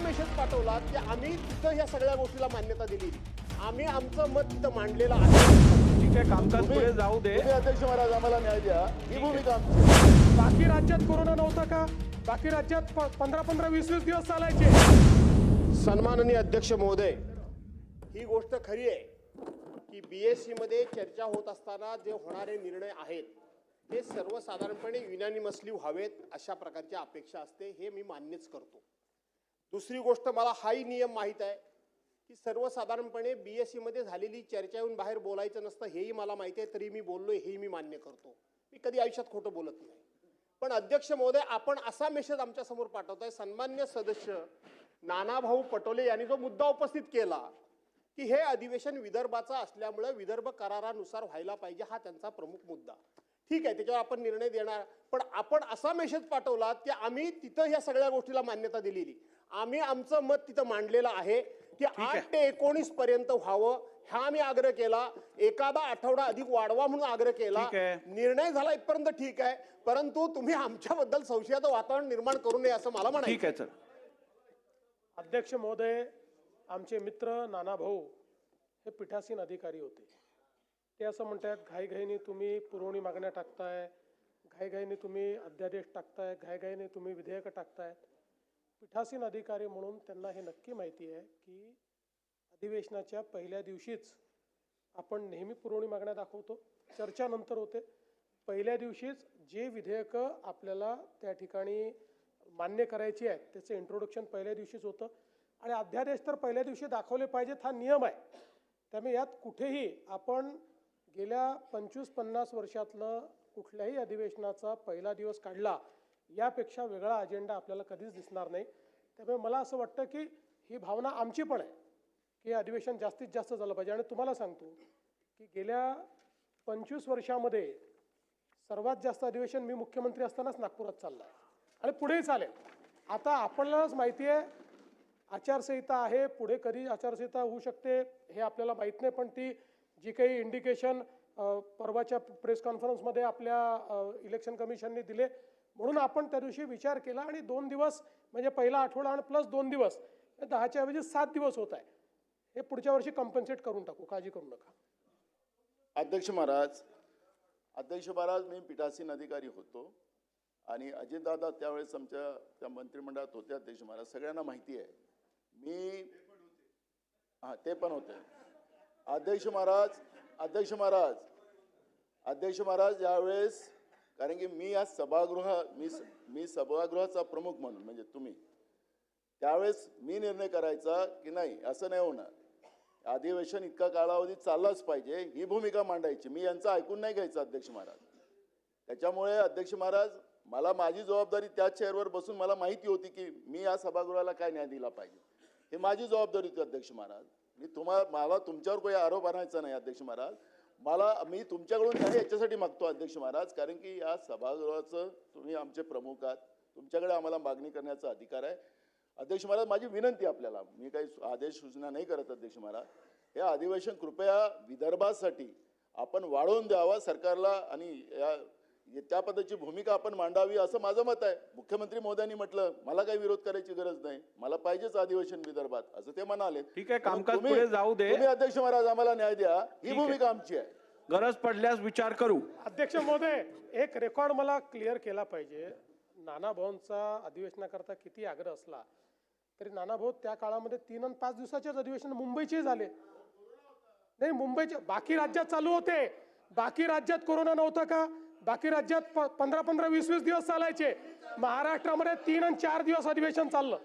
Message पाठवला की आम्ही तिथं ह्या सगळ्या गोष्टीला मान्यता दिली, आम्ही आमचं मत तिथं मांडलेलं आहे। ठीक आहे, कामकाज पुढे जाऊ दे। तुम्ही अध्यक्ष महाराज आम्हाला न्याय द्या, ही भूमिका आमची। बाकी राज्यात कोरोना नव्हता का? बाकी राज्यात 15-15-20-20 दिवस चालायचे। सन्माननीय अध्यक्ष महोदय, ही गोष्ट खरी आहे की बीएससी मध्ये चर्चा होत असताना जे होणारे निर्णय आहेत हे सर्वसाधारणपणे युनॅनिमसली व्हावेत अशा प्रकारची अपेक्षा असते, हे मी मान्यच करतो। दुसरी गोष्ट, मला हाही नियम माहीत आहे की सर्वसाधारणपणे बीएससी मध्ये झालेली चर्चा येऊन बाहेर बोलायचं नसतं, हेही मला माहिती आहे, तरी मी बोललोय हेही मी मान्य करतो। मी कधी आयुष्यात खोटं बोलत नाही। पण अध्यक्ष महोदय, आपण असा मेसेज आमच्या समोर पाठवताय, सन्मान्य सदस्य नानाभाऊ पटोले यांनी जो मुद्दा उपस्थित केला की हे अधिवेशन विदर्भाचा असल्यामुळे विदर्भ करारानुसार व्हायला पाहिजे, हा त्यांचा प्रमुख मुद्दा। ठीक आहे, त्याच्यावर आपण निर्णय देणार, पण आपण असा मेसेज पाठवला की आम्ही तिथं ह्या सगळ्या गोष्टीला मान्यता दिलेली, आम्ही आमचं मत तिथं मांडलेलं आहे की 8 ते 19 पर्यंत व्हावं, हा आम्ही आग्रह केला। एखादा आठवडा अधिक वाढवा म्हणून आग्रह केला, निर्णय झाला इथपर्यंत ठीक आहे, परंतु तुम्ही आमच्याबद्दल संशयाचं वातावरण निर्माण करू नये असं मला म्हणायचं। ठीक आहे सर। अध्यक्ष महोदय, आमचे मित्र नाना भाऊ हे पीठासीन अधिकारी होते। ते असं म्हणतात, घाईघाईने तुम्ही पुरवणी मागण्या टाकताय, घाईघाईने तुम्ही अध्यादेश टाकताय, घाईघाईने तुम्ही विधेयकं टाकताय। पीठासीन अधिकारी म्हणून त्यांना हे नक्की माहिती आहे की अधिवेशनाच्या पहिल्या दिवशीच आपण नेहमी पुरवणी मागण्या दाखवतो, चर्चा नंतर होते। पहिल्या दिवशीच जे विधेयकं आपल्याला त्या ठिकाणी मान्य करायची आहेत त्याचं इंट्रोडक्शन पहिल्या दिवशीच होतं, आणि अध्यादेश तर पहिल्या दिवशी दाखवले पाहिजेत, हा नियम आहे। त्यामुळे यात कुठेही आपण गेल्या 25-50 वर्षातलं कुठल्याही अधिवेशनाचा पहिला दिवस काढला यापेक्षा वेगळा अजेंडा आपल्याला कधीच दिसणार नाही। त्यामुळे मला असं वाटतं की ही भावना आमची पण आहे की अधिवेशन जास्तीत जास्त झालं पाहिजे। आणि तुम्हाला सांगतो की गेल्या 25 वर्षामध्ये सर्वात जास्त अधिवेशन मी मुख्यमंत्री असतानाच नागपुरात चाललं आहे आणि पुढेही चालेल। आता आपल्यालाच माहिती आहे आचारसंहिता आहे, पुढे कधी आचारसंहिता होऊ शकते हे आपल्याला माहीत नाही, पण ती जी काही इंडिकेशन परवाच्या प्रेस कॉन्फरन्समध्ये आपल्या इलेक्शन कमिशनने दिले, म्हणून आपण त्या दिवशी विचार केला आणि 2 दिवस म्हणजे पहिला आठवडा आणि प्लस 2 दिवस 10च्या ऐवजी 7 दिवस होत आहे, हे पुढच्या वर्षी कम्पन्सेट करून टाकू, काळजी करू नका। अध्यक्ष महाराज, मी पीठासीन अधिकारी होतो आणि अजितदादा त्यावेळेस आमच्या त्या मंत्रिमंडळात होते। अध्यक्ष महाराज, सगळ्यांना माहिती आहे, मी ते पण होते। अध्यक्ष महाराज यावेळेस, कारण की मी या मी सभागृहाचा प्रमुख म्हणून, म्हणजे तुम्ही त्यावेळेस मी निर्णय करायचा की नाही असं नाही होणार, अधिवेशन इतका कालावधी चाललाच पाहिजे, ही भूमिका मांडायची। मी यांचं ऐकून नाही घ्यायचं अध्यक्ष महाराज। त्याच्यामुळे अध्यक्ष महाराज, मला माझी जबाबदारी त्या चेअरवर बसून मला माहिती होती की मी या सभागृहाला काय न्याय दिला पाहिजे, हे माझी जबाबदारी होती अध्यक्ष महाराज। मला तुमच्यावर काही आरोप आणायचा नाही अध्यक्ष महाराज, मी तुमच्याकडून न्याय याच्यासाठी मागतो अध्यक्ष महाराज, कारण की या सभागृहाचं तुम्ही आमचे प्रमुख आहात, तुमच्याकडे आम्हाला मागणी करण्याचा अधिकार आहे। अध्यक्ष महाराज, माझी विनंती आपल्याला, मी काही आदेश सूचना नाही करत अध्यक्ष महाराज, हे अधिवेशन कृपया विदर्भासाठी आपण वाढवून द्यावा सरकारला आणि त्या पद्धतीची भूमिका आपण मांडावी असं माझं मत आहे। मुख्यमंत्री महोदयांनी म्हटलं मला काही विरोध करायची गरज नाही, मला पाहिजेच अधिवेशन विदर्भात असं ते म्हणाले। ठीक आहे, कामकाज पुढे जाऊ दे। तुम्ही अध्यक्ष महाराज आम्हाला न्याय द्या, ही भूमिका आमची आहे, गरज पडल्यास विचार करू। अध्यक्ष महोदय, एक रेकॉर्ड मला क्लिअर केला पाहिजे। नाना भाऊंचा अधिवेशनाकरता किती आग्रह असला तरी नाना भाऊ त्या काळामध्ये 3 आणि 5 दिवसाचेच अधिवेशन मुंबईचे झाले नाही, मुंबईचे बाकी राज्यात चालू होते। बाकी राज्यात कोरोना नव्हता का? बाकी राज्यात 15-15-20-20 दिवस चालायचे, महाराष्ट्रामध्ये 3 आणि 4 दिवस अधिवेशन चाललं।